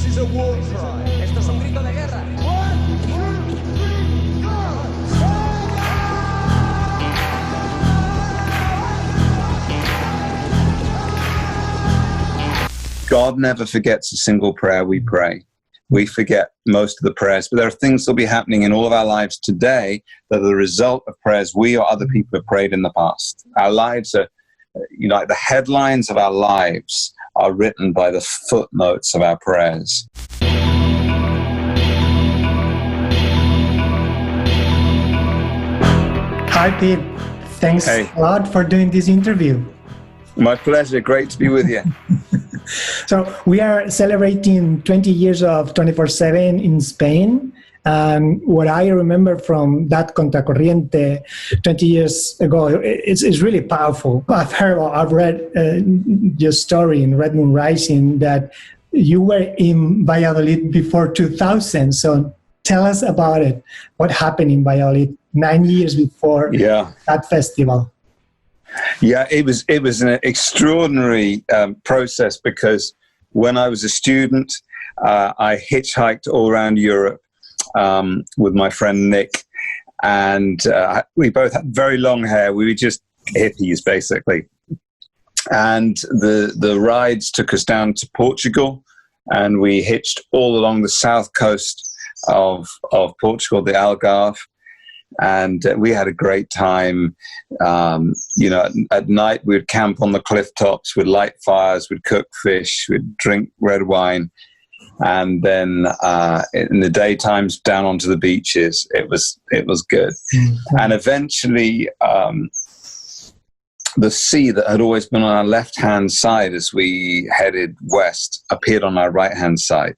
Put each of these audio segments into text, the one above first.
is a war cry. Esto es un grito de guerra. God never forgets a single prayer we pray. We forget most of the prayers, but there are things that will be happening in all of our lives today that are the result of prayers we or other people have prayed in the past. Our lives are, like the headlines of our lives are written by the footnotes of our prayers. Hi, Pete. Thanks a lot for doing this interview. My pleasure. Great to be with you. So we are celebrating 20 years of 24/7 in Spain. And what I remember from that Contracorriente 20 years ago, it's really powerful. I've read your story in Red Moon Rising that you were in Valladolid before 2000. So tell us about it. What happened in Valladolid 9 years before that festival? Yeah, it was an extraordinary process because when I was a student, I hitchhiked all around Europe with my friend Nick, and we both had very long hair. We were just hippies, basically. And the rides took us down to Portugal, and we hitched all along the south coast of Portugal, the Algarve. And we had a great time. At night we'd camp on the cliff tops, we'd light fires, we'd cook fish, we'd drink red wine. And then in the daytimes down onto the beaches. It was good. Mm-hmm. And eventually the sea that had always been on our left-hand side as we headed west appeared on our right-hand side.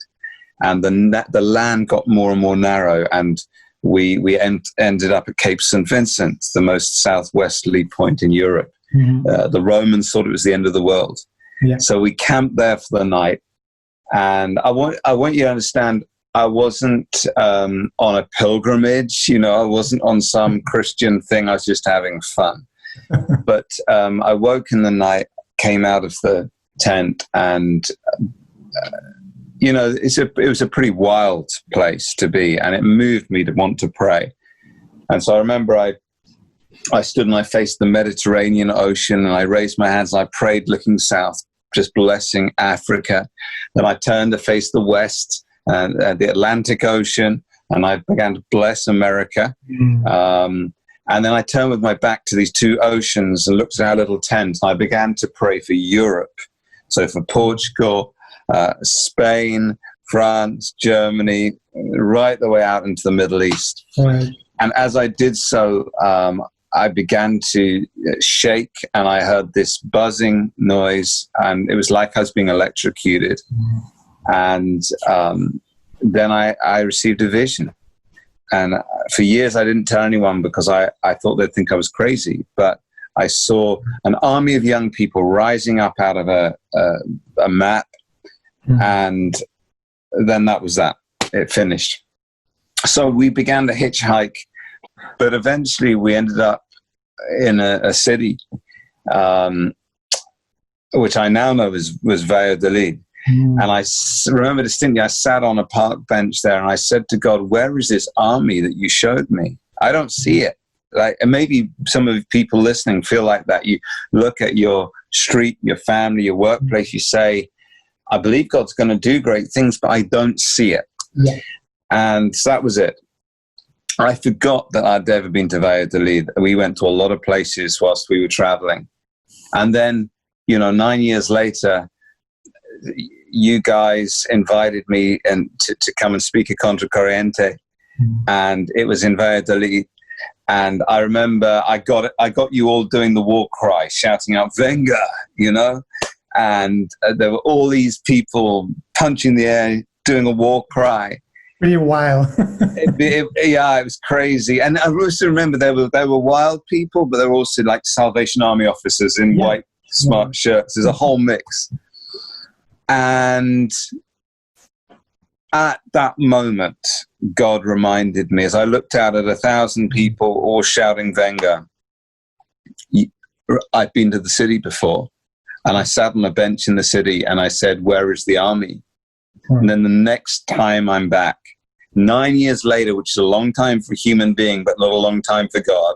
And the land got more and more narrow, and we ended up at Cape St. Vincent, the most southwesterly point in Europe. Mm-hmm. The Romans thought it was the end of the world. Yeah. So we camped there for the night. And I want you to understand, I wasn't on a pilgrimage, I wasn't on some Christian thing. I was just having fun. But I woke in the night, came out of the tent, and it was a pretty wild place to be, and it moved me to want to pray. And so I remember I stood and I faced the Mediterranean Ocean, and I raised my hands and I prayed looking south, just blessing Africa. Then I turned to face the west and the Atlantic Ocean, and I began to bless America. Mm. And then I turned with my back to these two oceans and looked at our little tent, and I began to pray for Europe. So for Portugal, Spain, France, Germany, right the way out into the Middle East. Right. And as I did so, I began to shake, and I heard this buzzing noise, and it was like I was being electrocuted. And then I received a vision. And for years I didn't tell anyone because I thought they'd think I was crazy. But I saw an army of young people rising up out of a map. And then that was that. It finished. So we began to hitchhike, but eventually we ended up in a city, which I now know was Valladolid. And I remember distinctly, I sat on a park bench there and I said to God, where is this army that you showed me? I don't see it. And maybe some of the people listening feel like that. You look at your street, your family, your workplace, you say, I believe God's going to do great things, but I don't see it. Yeah. And so that was it. I forgot that I'd ever been to Valladolid. We went to a lot of places whilst we were traveling. And then, 9 years later, you guys invited me to come and speak at Contracorriente. And it was in Valladolid. And I remember I got you all doing the war cry, shouting out, Venga, and there were all these people punching the air, doing a war cry. Pretty wild. It was crazy. And I also remember there were wild people, but there were also like Salvation Army officers in white smart shirts. There's a whole mix. And at that moment, God reminded me, as I looked out at 1,000 people all shouting Venga, I'd been to the city before. And I sat on a bench in the city and I said, where is the army? And then the next time I'm back, 9 years later, which is a long time for a human being, but not a long time for God,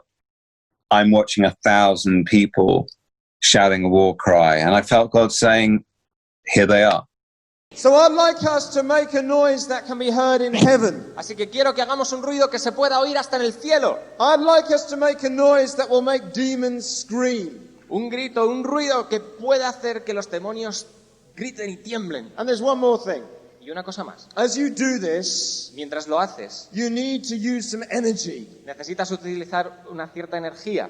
I'm watching 1,000 people shouting a war cry. And I felt God saying, here they are. So I'd like us to make a noise that can be heard in heaven. Así que quiero que hagamos un ruido que se pueda oír hasta en el cielo. I'd like us to make a noise that will make demons scream. Un grito, un ruido que pueda hacer que los demonios griten y tiemblen. And there's one more thing. Y una cosa más. As you do this, mientras lo haces, you need to use some energy. Necesitas utilizar una cierta energía.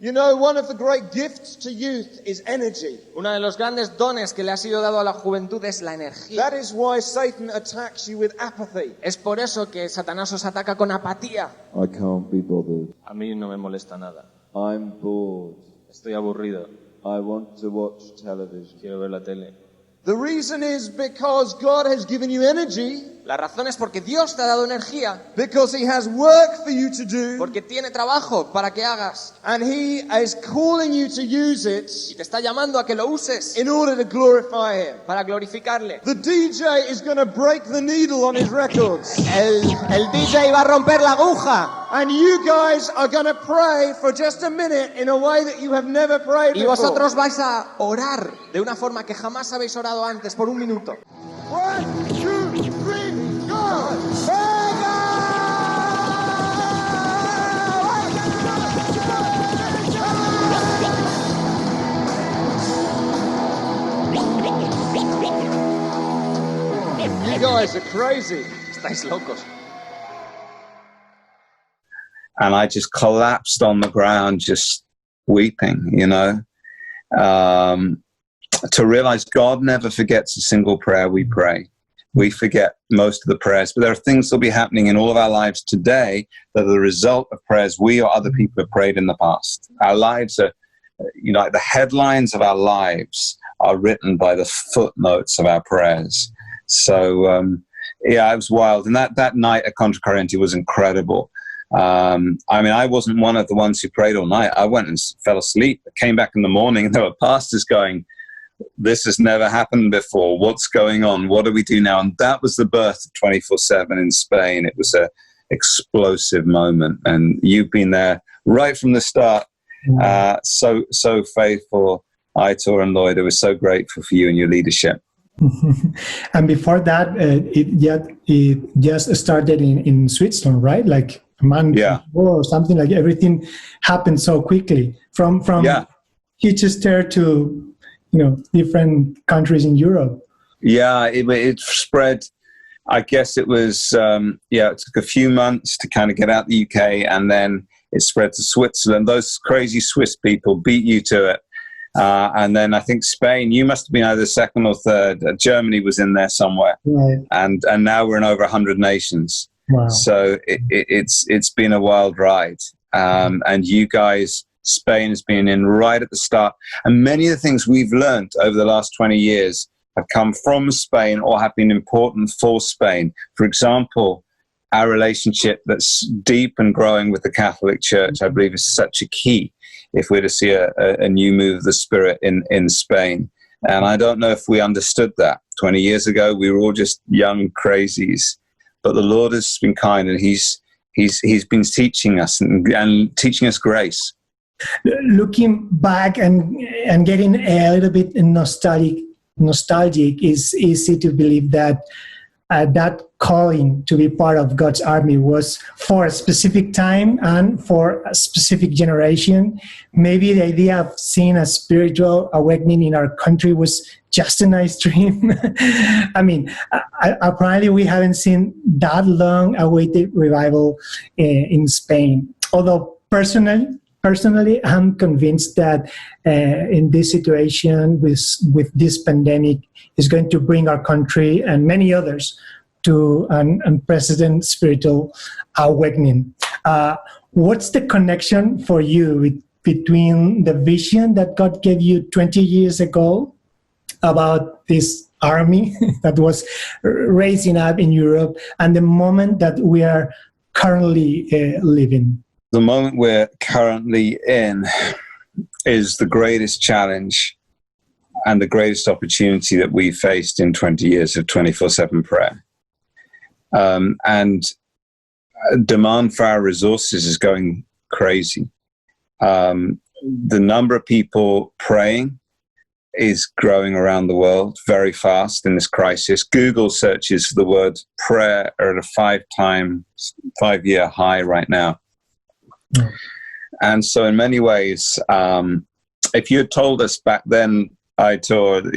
You know, one of the great gifts to youth is energy. Uno de los grandes dones que le ha sido dado a la juventud es la energía. That is why Satan attacks you with apathy. Es por eso que Satanás os ataca con apatía. I can't be bothered. A mí no me molesta nada. I'm bored. Estoy aburrido. I want to watch television. Quiero ver la tele. The reason is because God has given you energy. La razón es porque Dios te ha dado energía. Because He has work for you to do. Porque tiene trabajo para que hagas. And He is calling you to use it. Y te está llamando a que lo uses. In order to glorify Him. Para glorificarle. The DJ is going to break the needle on his records. El DJ va a romper la aguja. And you guys are going to pray for just a minute in a way that you have never prayed before. Y vosotros vais a orar de una forma que jamás habéis orado antes por un minuto. 1, 2, 3, go! You guys are crazy. Estáis locos. And I just collapsed on the ground, just weeping, you know, to realize God never forgets a single prayer we pray. We forget most of the prayers, but there are things that will be happening in all of our lives today that are the result of prayers we or other people have prayed in the past. Our lives are, you know, the headlines of our lives are written by the footnotes of our prayers. So, yeah, it was wild. And that night at Contracorriente was incredible. I mean, I wasn't one of the ones who prayed all night. I went and fell asleep. I came back in the morning and there were pastors going, this has never happened before. What's going on? What do we do now? And that was the birth of 24/7 in Spain. It was an explosive moment. And you've been there right from the start. So faithful, Aitor and Lloyd. I was so grateful for you and your leadership. And before that, it just started in Switzerland, right? Like a month before or something. Like everything happened so quickly from Chichester to, you know, different countries in Europe. Yeah, it spread. I guess it was, it took a few months to kind of get out the UK, and then it spread to Switzerland. Those crazy Swiss people beat you to it. And then I think Spain, you must have been either second or third. Germany was in there somewhere. Right. And now we're in over 100 nations. Wow. So it's been a wild ride. And you guys, Spain has been in right at the start. And many of the things we've learned over the last 20 years have come from Spain or have been important for Spain. For example, our relationship that's deep and growing with the Catholic Church, I believe, is such a key if we're to see a new move of the Spirit in Spain. And I don't know if we understood that. 20 years ago, we were all just young crazies. But the Lord has been kind, and He's been teaching us and teaching us grace. Looking back and getting a little bit nostalgic, it's easy to believe that that calling to be part of God's army was for a specific time and for a specific generation. Maybe the idea of seeing a spiritual awakening in our country was just a nice dream. I mean, apparently we haven't seen that long-awaited revival in Spain. Although personally, I'm convinced that in this situation with this pandemic is going to bring our country and many others to an unprecedented spiritual awakening. What's the connection for you between the vision that God gave you 20 years ago about this army that was raising up in Europe and the moment that we are currently living? The moment we're currently in is the greatest challenge and the greatest opportunity that we faced in 20 years of 24/7 prayer. And demand for our resources is going crazy. The number of people praying is growing around the world very fast in this crisis. Google searches for the word prayer are at a 5-year high right now. Mm. And so in many ways, if you had told us back then, it's going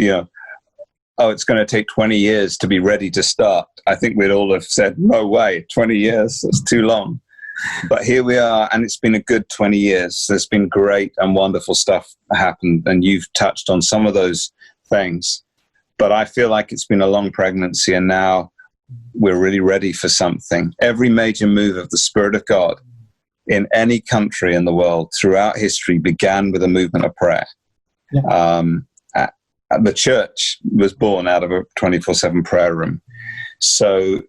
to take 20 years to be ready to start, I think we'd all have said, no way, 20 years, that's too long. But here we are, and it's been a good 20 years. There's been great and wonderful stuff happened, and you've touched on some of those things. But I feel like it's been a long pregnancy, and now we're really ready for something. Every major move of the Spirit of God in any country in the world throughout history began with a movement of prayer. Yeah. The church was born out of a 24/7 prayer room. So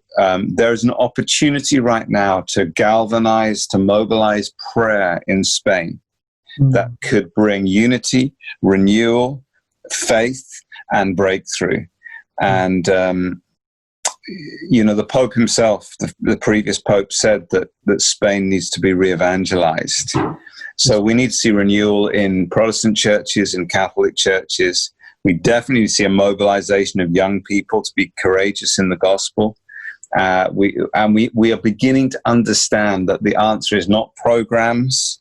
there's an opportunity right now to galvanize, to mobilize prayer in Spain that could bring unity, renewal, faith, and breakthrough. And, the Pope himself, the previous Pope, said that Spain needs to be re-evangelized. So we need to see renewal in Protestant churches and Catholic churches. We definitely see a mobilization of young people to be courageous in the gospel. We are beginning to understand that the answer is not programs,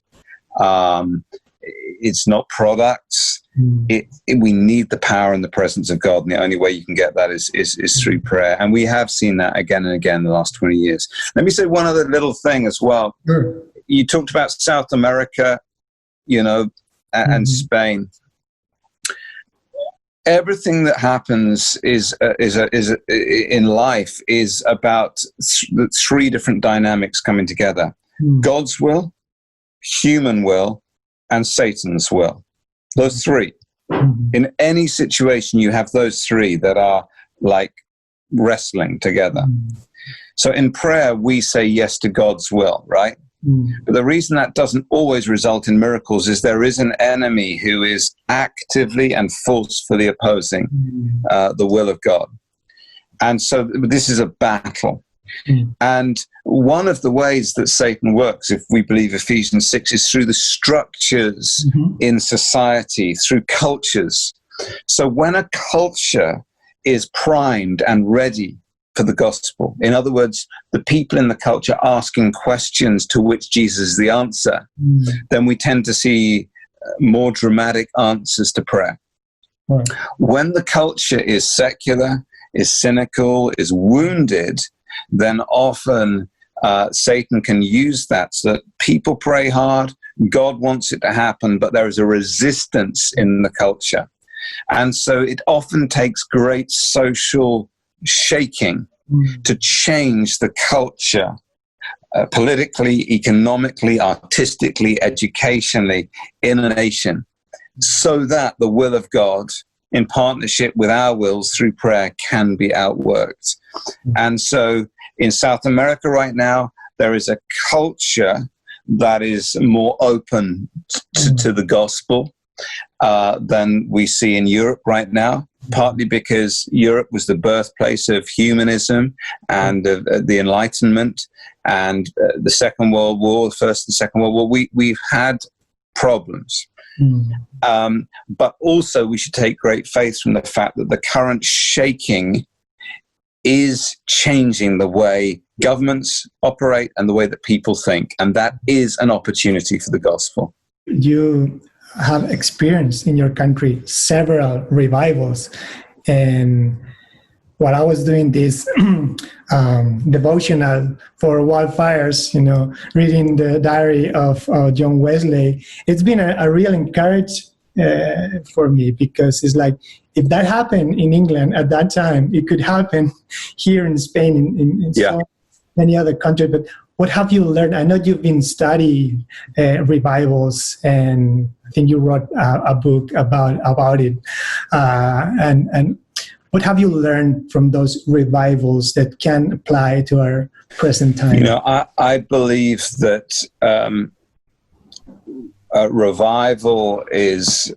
it's not products. We need the power and the presence of God, and the only way you can get that is through prayer. And we have seen that again and again in the last 20 years. Let me say one other little thing as well. Sure. You talked about South America, and Spain. Everything that happens is in life is about three different dynamics coming together: God's will, human will, and Satan's will. Those three. In any situation, you have those three that are like wrestling together. So in prayer, we say yes to God's will, right? But the reason that doesn't always result in miracles is there is an enemy who is actively and forcefully opposing the will of God. And so this is a battle. And one of the ways that Satan works, if we believe Ephesians 6, is through the structures in society, through cultures. So when a culture is primed and ready for the gospel, in other words, the people in the culture asking questions to which Jesus is the answer, then we tend to see more dramatic answers to prayer. Right. When the culture is secular, is cynical, is wounded, then often Satan can use that so that people pray hard, God wants it to happen, but there is a resistance in the culture. And so it often takes great social shaking to change the culture politically, economically, artistically, educationally in a nation, so that the will of God in partnership with our wills through prayer can be outworked. And so in South America right now, there is a culture that is more open to the gospel than we see in Europe right now, partly because Europe was the birthplace of humanism and of the Enlightenment and the Second World War, the First and Second World War. We've had problems. But also we should take great faith from the fact that the current shaking is changing the way governments operate and the way that people think. And that is an opportunity for the gospel. You have experienced in your country several revivals. And while I was doing this devotional for wildfires, reading the diary of John Wesley, it's been a real encouragement for me, because it's like, if that happened in England at that time, it could happen here in Spain, in so many other countries. But what have you learned? I know you've been studying revivals, and I think you wrote a book about it. And what have you learned from those revivals that can apply to our present time? I believe that revival is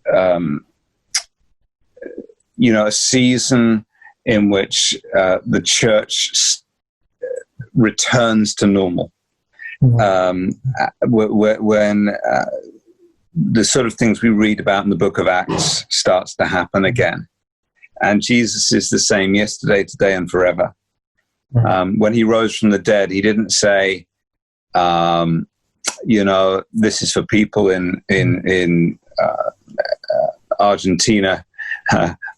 a season in which the church returns to normal. When the sort of things we read about in the book of Acts starts to happen again. And Jesus is the same yesterday, today, and forever. When he rose from the dead, he didn't say, this is for people in Argentina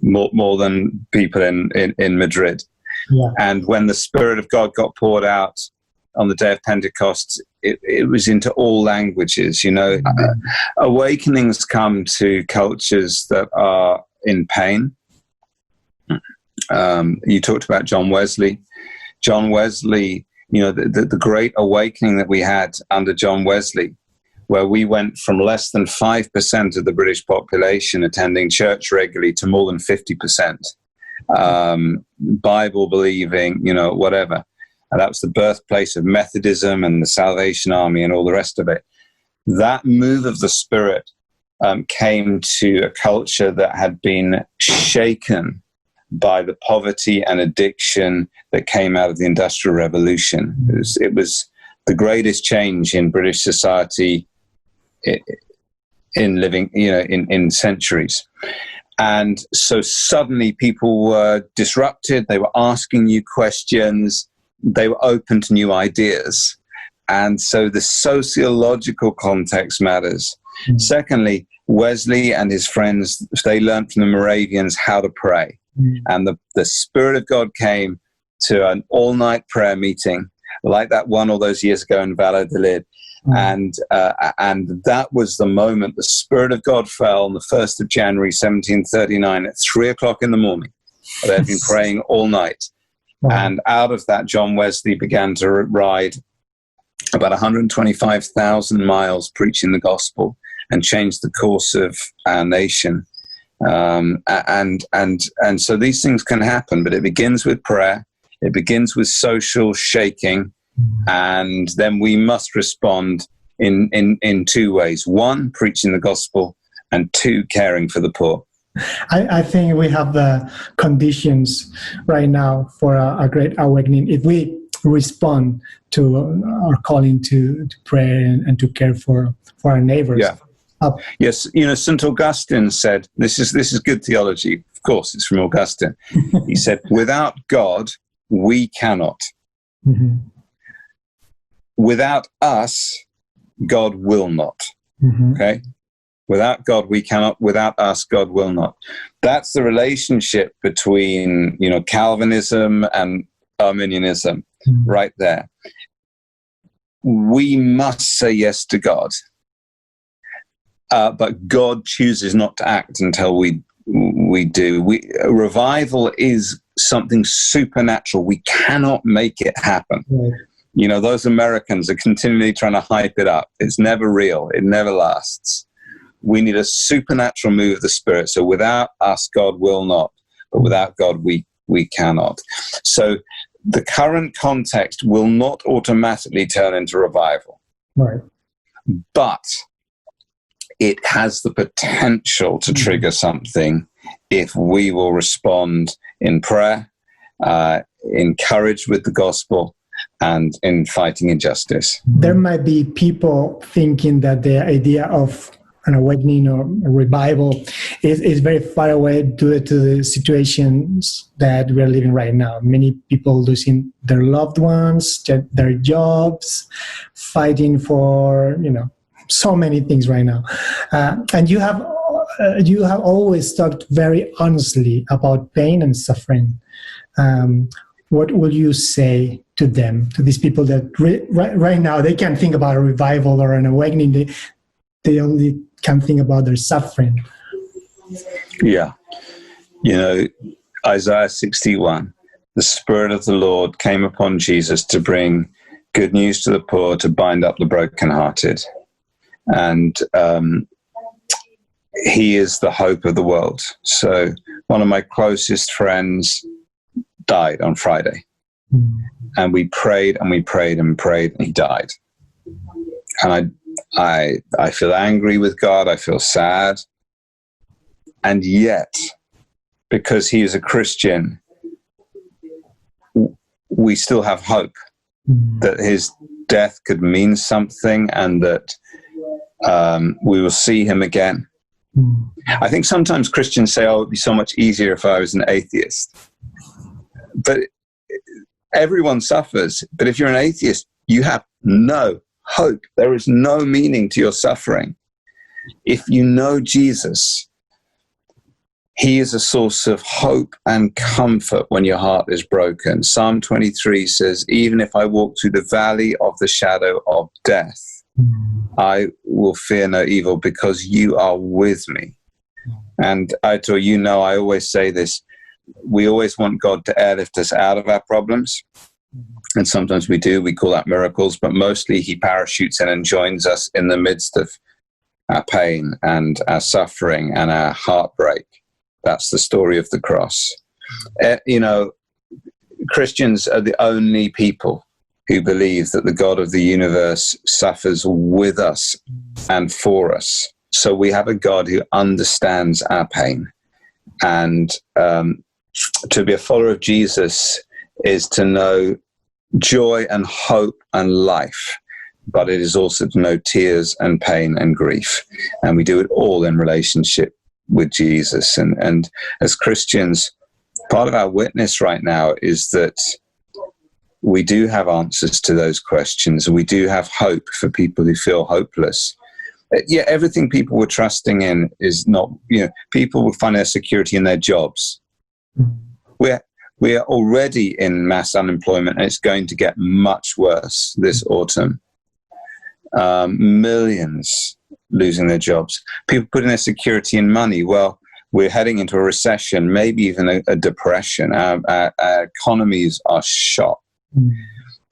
more than people in Madrid. Yeah. And when the Spirit of God got poured out on the day of Pentecost, it was into all languages. Awakenings come to cultures that are in pain. You talked about John Wesley. John Wesley, the great awakening that we had under John Wesley, where we went from less than 5% of the British population attending church regularly to more than 50%, Bible believing, whatever. And that was the birthplace of Methodism and the Salvation Army and all the rest of it. That move of the Spirit came to a culture that had been shaken by the poverty and addiction that came out of the Industrial Revolution. It was the greatest change in British society in living, in centuries. And so suddenly people were disrupted. They were asking new questions. They were open to new ideas. And so the sociological context matters. Mm-hmm. Secondly, Wesley and his friends, they learned from the Moravians how to pray. Mm-hmm. And the Spirit of God came to an all-night prayer meeting, like that one all those years ago in Valladolid. Mm-hmm. And that was the moment the Spirit of God fell on the 1st of January, 1739 at 3:00 in the morning. They had been praying all night. Wow. And out of that, John Wesley began to ride about 125,000 miles preaching the gospel and changed the course of our nation. And so these things can happen, but it begins with prayer. It begins with social shaking. And then we must respond in two ways. One, preaching the gospel, and two, caring for the poor. I think we have the conditions right now for a great awakening. If we respond to our calling to pray and to care for our neighbors. Yeah. Yes, St. Augustine said, this is good theology. Of course, it's from Augustine. He said, without God, we cannot. Mm-hmm. Without us, God will not. Mm-hmm. Okay? Without God, we cannot. Without us, God will not. That's the relationship between, Calvinism and Arminianism, right there. We must say yes to God, but God chooses not to act until we do. Revival is something supernatural. We cannot make it happen. Right. Those Americans are continually trying to hype it up. It's never real. It never lasts. We need a supernatural move of the Spirit. So without us, God will not. But without God, we cannot. So the current context will not automatically turn into revival. Right. But it has the potential to trigger something if we will respond in prayer, encouraged with the gospel, and in fighting injustice. There might be people thinking that the idea of an awakening or a revival is very far away due to the situations that we are living right now. Many people losing their loved ones, their jobs, fighting for, so many things right now. And you have always talked very honestly about pain and suffering. What will you say to them, to these people that right now they can't think about a revival or an awakening? They only can think about their suffering. Yeah. Isaiah 61, the Spirit of the Lord came upon Jesus to bring good news to the poor, to bind up the brokenhearted. And he is the hope of the world. So one of my closest friends died on Friday. And we prayed and we prayed and prayed, and he died. And I feel angry with God. I feel sad. And yet, because he is a Christian, we still have hope that his death could mean something and that we will see him again. I think sometimes Christians say, oh, it'd be so much easier if I was an atheist. But everyone suffers. But if you're an atheist, you have no hope. There is no meaning to your suffering. If you know Jesus, he is a source of hope and comfort when your heart is broken. Psalm 23 says, even if I walk through the valley of the shadow of death, I will fear no evil because you are with me. And I always say this, we always want God to airlift us out of our problems. And sometimes we do, we call that miracles, but mostly he parachutes in and joins us in the midst of our pain and our suffering and our heartbreak. That's the story of the cross. Christians are the only people who believe that the God of the universe suffers with us and for us. So we have a God who understands our pain. And to be a follower of Jesus is to know joy and hope and life, but it is also to know tears and pain and grief. And we do it all in relationship with Jesus. And as Christians, part of our witness right now is that we do have answers to those questions. We do have hope for people who feel hopeless. Yeah, everything people were trusting in is not, people will find their security in their jobs. We are already in mass unemployment, and it's going to get much worse this autumn. Millions losing their jobs. People putting their security in money. Well, we're heading into a recession, maybe even a depression. Our economies are shot.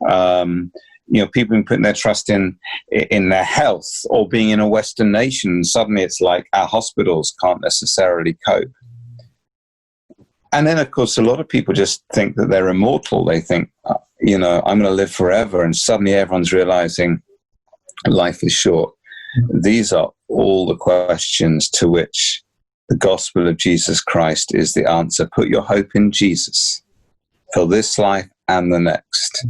People putting their trust in their health or being in a Western nation. Suddenly it's like our hospitals can't necessarily cope. And then, of course, a lot of people just think that they're immortal. They think, I'm going to live forever. And suddenly everyone's realizing life is short. These are all the questions to which the gospel of Jesus Christ is the answer. Put your hope in Jesus for this life and the next.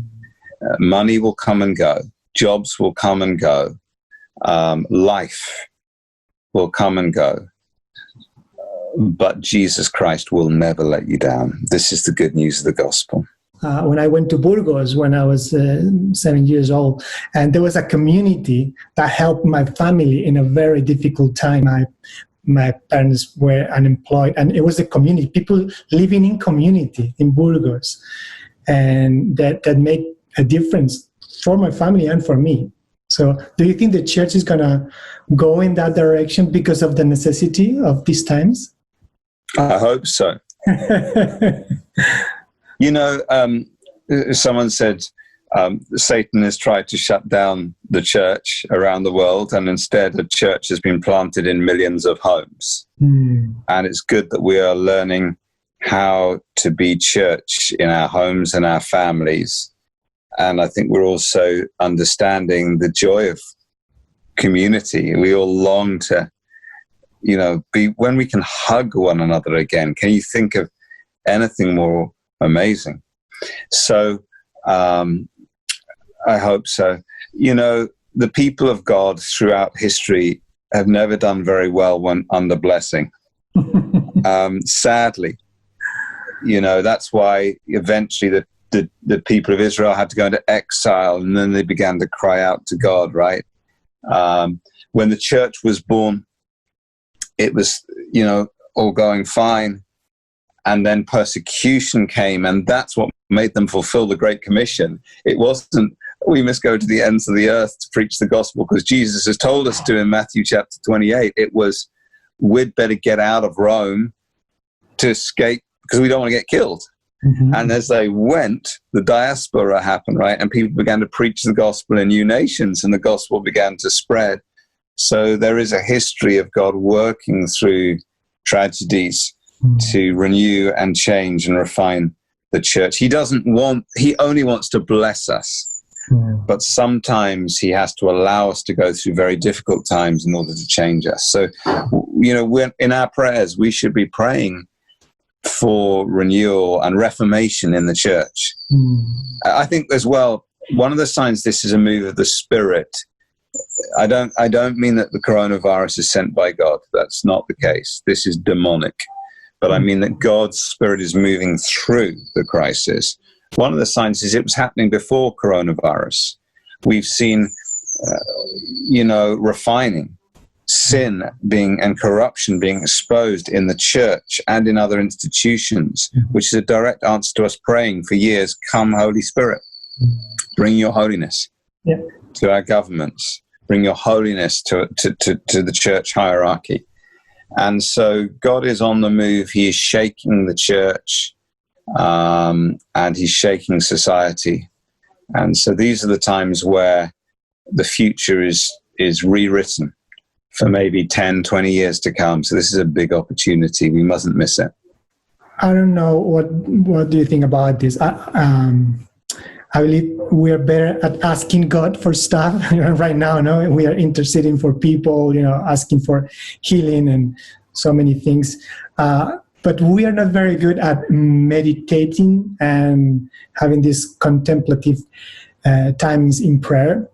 Money will come and go. Jobs will come and go. Life will come and go. But Jesus Christ will never let you down. This is the good news of the gospel. When I went to Burgos when I was 7 years old, and there was a community that helped my family in a very difficult time. My parents were unemployed, and it was a community, people living in community in Burgos, and that made a difference for my family and for me. So do you think the church is going to go in that direction because of the necessity of these times? I hope so. Someone said Satan has tried to shut down the church around the world, and instead a church has been planted in millions of homes. And it's good that we are learning how to be church in our homes and our families. And I think we're also understanding the joy of community. We all long to, be when we can hug one another again. Can you think of anything more amazing? So I hope so. The people of God throughout history have never done very well when under blessing. Sadly, that's why eventually the people of Israel had to go into exile, and then they began to cry out to God, right? When the church was born, it was, all going fine. And then persecution came, and that's what made them fulfill the Great Commission. It wasn't, we must go to the ends of the earth to preach the gospel, because Jesus has told us to in Matthew chapter 28. It was, we'd better get out of Rome to escape because we don't want to get killed. Mm-hmm. And as they went, the diaspora happened, right? And people began to preach the gospel in new nations, and the gospel began to spread. So there is a history of God working through tragedies to renew and change and refine the church. He only wants to bless us, but sometimes he has to allow us to go through very difficult times in order to change us. So, when in our prayers, we should be praying for renewal and reformation in the church. I think as well, one of the signs this is a move of the Spirit. I don't mean that the coronavirus is sent by God. That's not the case. This is demonic. But I mean that God's Spirit is moving through the crisis. One of the signs is it was happening before coronavirus. We've seen, refining, sin and corruption being exposed in the church and in other institutions, which is a direct answer to us praying for years, come Holy Spirit, bring your holiness to our governments, bring your holiness to the church hierarchy. And so God is on the move. He is shaking the church, and he's shaking society. And so these are the times where the future is rewritten for maybe 10, 20 years to come. So this is a big opportunity. We mustn't miss it. I don't know. What do you think about this? I believe we are better at asking God for stuff right now. No, we are interceding for people, asking for healing and so many things. But we are not very good at meditating and having these contemplative times in prayer.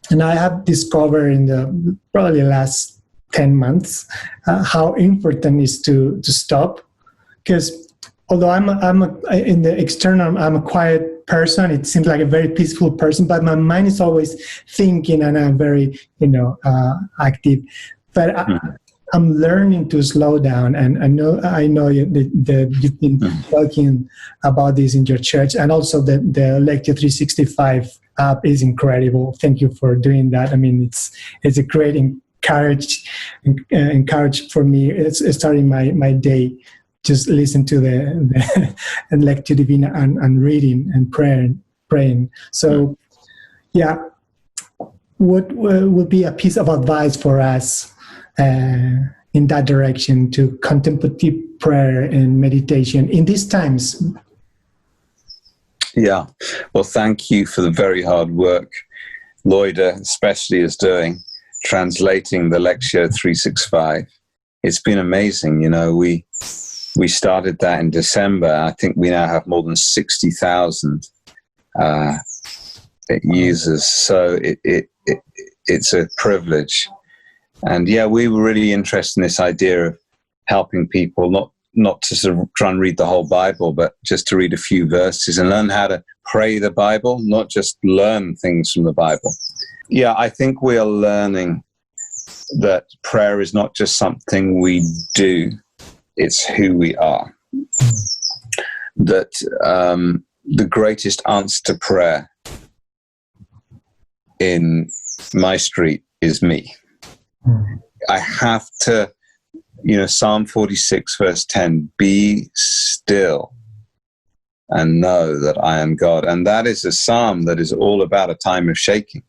And I have discovered in the probably last 10 months how important it is to stop. Because although I'm in the external, I'm a quiet person. It seems like a very peaceful person, but my mind is always thinking, and I'm very, active. But I'm learning to slow down, and I know that you've been talking about this in your church, and also the Lectio 365 app is incredible. Thank you for doing that. I mean, it's a great encourage for me. It's starting my day. Just listen to the Lectio Divina and reading and praying. So, what would be a piece of advice for us in that direction to contemplative prayer and meditation in these times? Yeah, well, thank you for the very hard work Loida especially is doing, translating the Lectio 365. It's been amazing. We started that in December. I think we now have more than 60,000 users. So it's a privilege. And we were really interested in this idea of helping people, not to sort of try and read the whole Bible, but just to read a few verses and learn how to pray the Bible, not just learn things from the Bible. I think we are learning that prayer is not just something we do, it's who we are. That the greatest answer to prayer in my street is me. I have to, Psalm 46 verse 10, be still and know that I am God. And that is a psalm that is all about a time of shaking.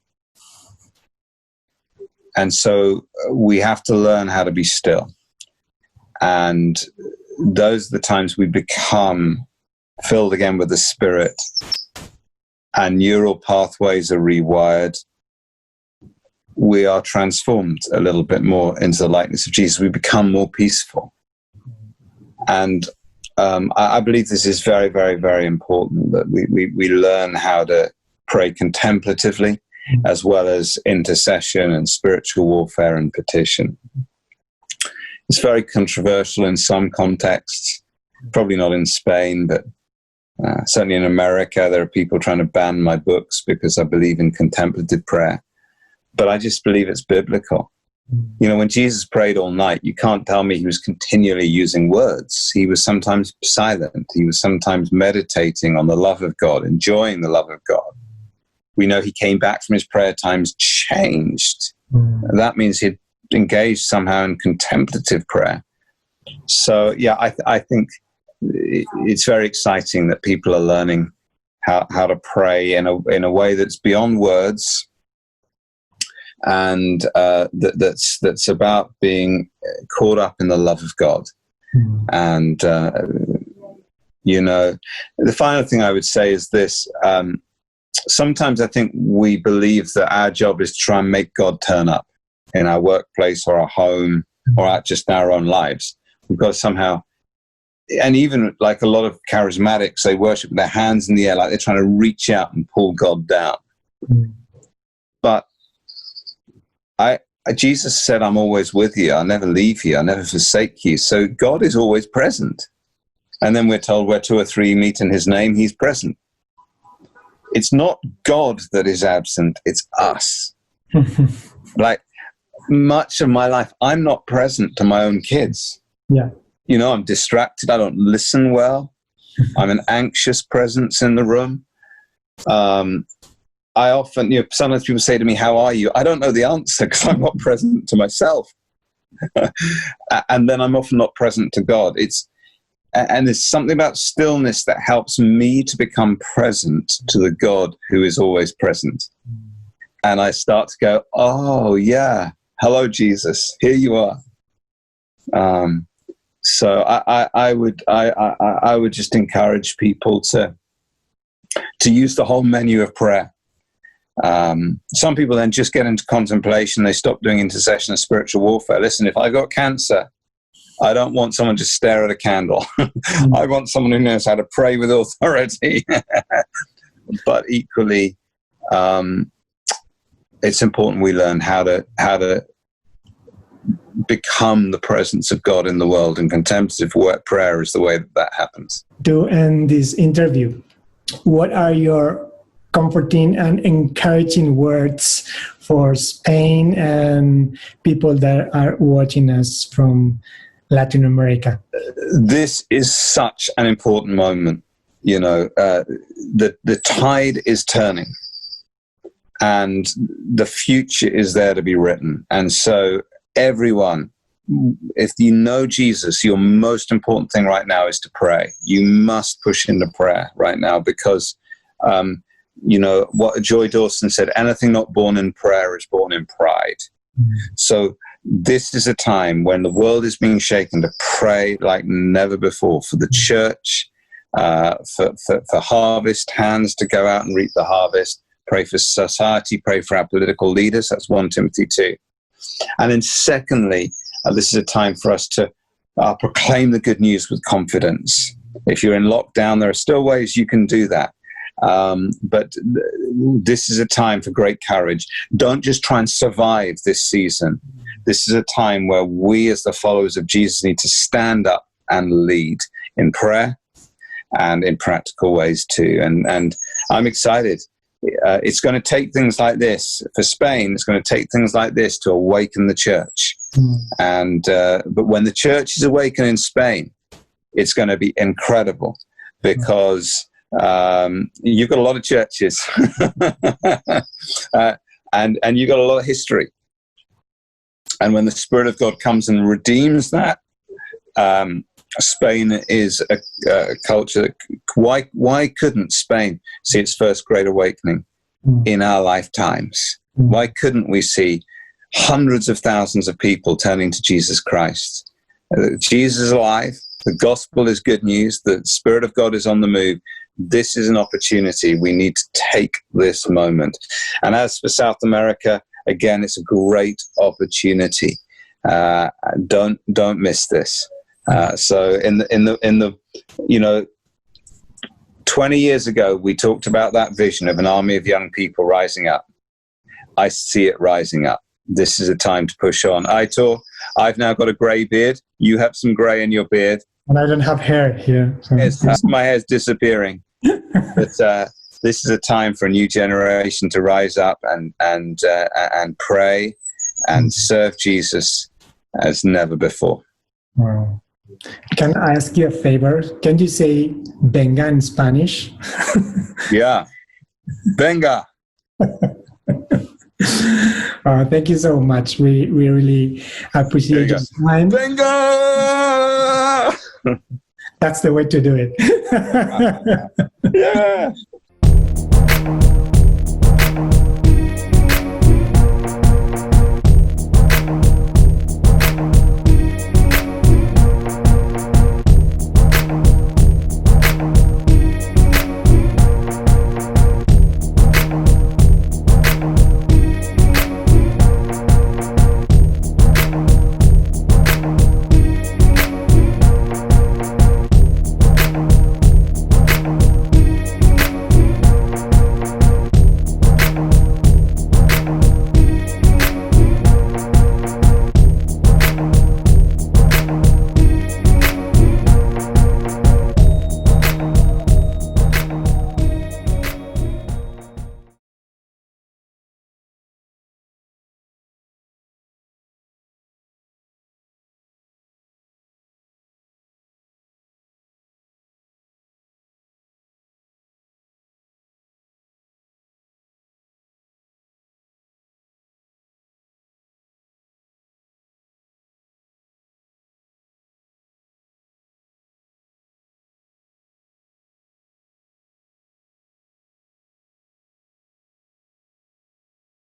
And so we have to learn how to be still. And those are the times we become filled again with the Spirit, and neural pathways are rewired. We are transformed a little bit more into the likeness of Jesus. We become more peaceful. And I believe this is very, very, very important, that we learn how to pray contemplatively, as well as intercession and spiritual warfare and petition. It's very controversial in some contexts, probably not in Spain, but certainly in America, there are people trying to ban my books because I believe in contemplative prayer. But I just believe it's biblical. When Jesus prayed all night, you can't tell me he was continually using words. He was sometimes silent. He was sometimes meditating on the love of God, enjoying the love of God. We know he came back from his prayer times changed. And that means he'd engaged somehow in contemplative prayer. So, I think it's very exciting that people are learning how to pray in a way that's beyond words, and that's about being caught up in the love of God. And the final thing I would say is this: sometimes I think we believe that our job is to try and make God turn up in our workplace or our home or just in our own lives. We've got to somehow and even like a lot of charismatics, they worship with their hands in the air, like they're trying to reach out and pull God down. But Jesus said, I'm always with you. I'll never leave you. I'll never forsake you. So God is always present. And then we're told where 2 or 3 meet in his name, he's present. It's not God that is absent. It's us. Like much of my life, I'm not present to my own kids. Yeah. You know, I'm distracted. I don't listen well. I'm an anxious presence in the room. I often, sometimes people say to me, how are you? I don't know the answer because I'm not present to myself. And then I'm often not present to God. And there's something about stillness that helps me to become present to the God who is always present. And I start to go, oh yeah, hello, Jesus, here you are. So I would just encourage people to use the whole menu of prayer. Some people then just get into contemplation. They stop doing intercession and spiritual warfare. Listen, if I got cancer, I don't want someone to stare at a candle. I want someone who knows how to pray with authority. But equally, it's important we learn how to become the presence of God in the world, and contemplative prayer is the way that happens. To end this interview, what are your comforting and encouraging words for Spain and people that are watching us from Latin America? This is such an important moment. The tide is turning and the future is there to be written. And so everyone, if you know Jesus, your most important thing right now is to pray. You must push into prayer right now because what Joy Dawson said, anything not born in prayer is born in pride. So this is a time when the world is being shaken to pray like never before for the church, for harvest hands to go out and reap the harvest, pray for society, pray for our political leaders. That's 1 Timothy 2. And then secondly, this is a time for us to proclaim the good news with confidence. If you're in lockdown, there are still ways you can do that. But this is a time for great courage. Don't just try and survive this season. This is a time where we as the followers of Jesus need to stand up and lead in prayer and in practical ways too. And I'm excited. It's going to take things like this for Spain. It's going to take things like this to awaken the church. And but when the church is awakened in Spain, it's going to be incredible because you've got a lot of churches and you've got a lot of history. And when the Spirit of God comes and redeems that, Spain is a culture. Why couldn't Spain see its first great awakening in our lifetimes? Why couldn't we see hundreds of thousands of people turning to Jesus Christ? Jesus is alive. The gospel is good news. The Spirit of God is on the move. This is an opportunity. We need to take this moment. And as for South America, again, it's a great opportunity. Don't miss this. So in the 20 years ago, we talked about that vision of an army of young people rising up. I see it rising up. This is a time to push on. Aitor, I've now got a grey beard. You have some grey in your beard. And I don't have hair here. So. My hair's disappearing. But this is a time for a new generation to rise up and pray and serve Jesus as never before. Wow. Can I ask you a favor? Can you say Venga in Spanish? Yeah. Venga. Thank you so much. We really appreciate your time. Venga! That's the way to do it. Yeah.